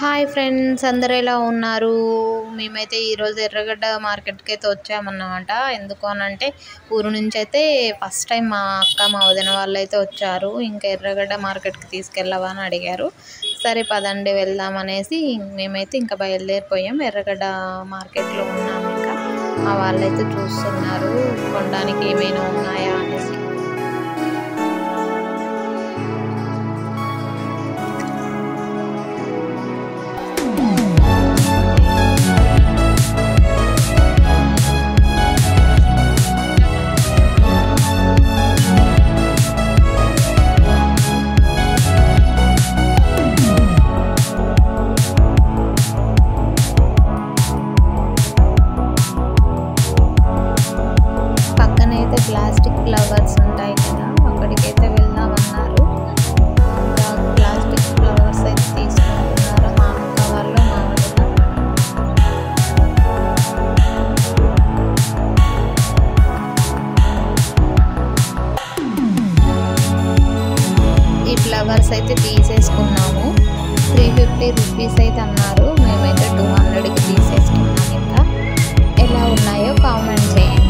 Hi friends, అందరూ ఎలా ఉన్నారు? మేమైతే ఈరోజు ఎర్రగడ్డ మార్కెట్కి అయితే వచ్చామన్నమాట. ఎందుకు అనంటే ఊరు నుంచి అయితే ఫస్ట్ టైం మా అక్క మా వదిన వాళ్ళు అయితే వచ్చారు. ఇంకా ఎర్రగడ్డ మార్కెట్కి తీసుకెళ్ళవా అని అడిగారు. సరే పదండి వెళ్దాం అనేసి మేమైతే ఇంకా బయలుదేరిపోయాం. ఎర్రగడ్డ మార్కెట్లో ఉన్నాము. ఇంకా మా వాళ్ళైతే చూస్తున్నారు కొనడానికి ఏమైనా ఉన్నాయా అనేసి. ప్లాస్టిక్ ఫ్లవర్స్ ఉంటాయి కదా, అక్కడికైతే వెళ్దామన్నారు. ఇంకా ప్లాస్టిక్ ఫ్లవర్స్ అయితే తీసుకుంటున్నారు మా అక్క వాళ్ళు, మా వదిన. ఈ ఫ్లవర్స్ అయితే తీసేసుకున్నాము. 350 రూపీస్ అయితే అన్నారు. మేమైతే 200కి తీసేసుకున్నాం. ఇంకా ఎలా ఉన్నాయో కామెంట్ చేయండి.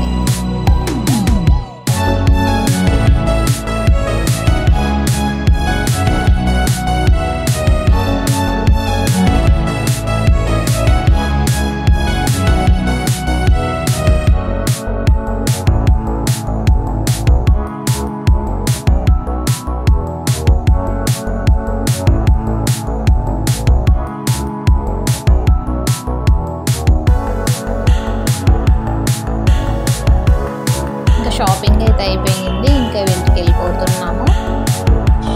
షాపింగ్ అయితే అయిపోయింది. ఇంకా ఇంటికి వెళ్ళిపోతున్నాము.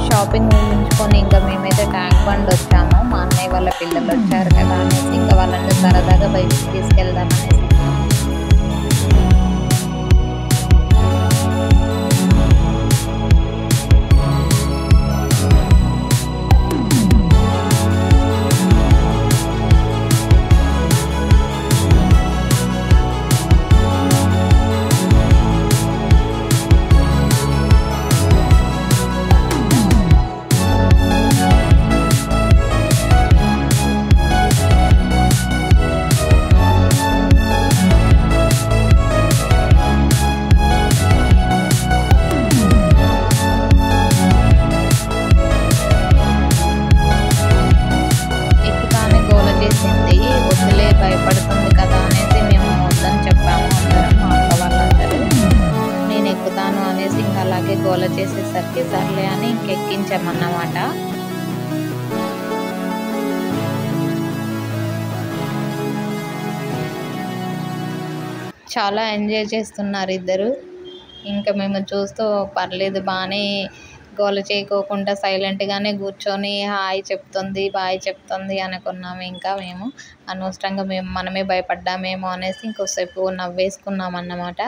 షాపింగ్ ముగించుకొని ఇంకా మేమైతే ట్యాంక్ బండ్ వచ్చాము. మా అన్నయ్య వాళ్ళ పిల్లలు వచ్చారు కదా అనేసి ఇంకా వాళ్ళని సరదాగా బయటికి తీసుకెళ్దాం అనేసి. వదిలే భయపడుతుంది కదా అనేసి మేము వద్దని చెప్పాము అందరం, మా అక్క వాళ్ళందరూ. నేను ఎక్కుతాను అనేసి ఇంకా అలాగే గోల చేసేసరికి సర్లే అని ఇంకెక్కించామన్నమాట. చాలా ఎంజాయ్ చేస్తున్నారు ఇద్దరు. ఇంకా మేము చూస్తూ పర్లేదు బాగానే గోల చేయకోకుండా సైలెంట్గానే కూర్చొని హాయ్ చెప్తుంది, బాయ్ చెప్తుంది అనుకున్నాము. ఇంకా మేము అనవసరంగా మనమే భయపడ్డామేమో అనేసి ఇంకోసేపు నవ్వేసుకున్నాం అన్నమాట.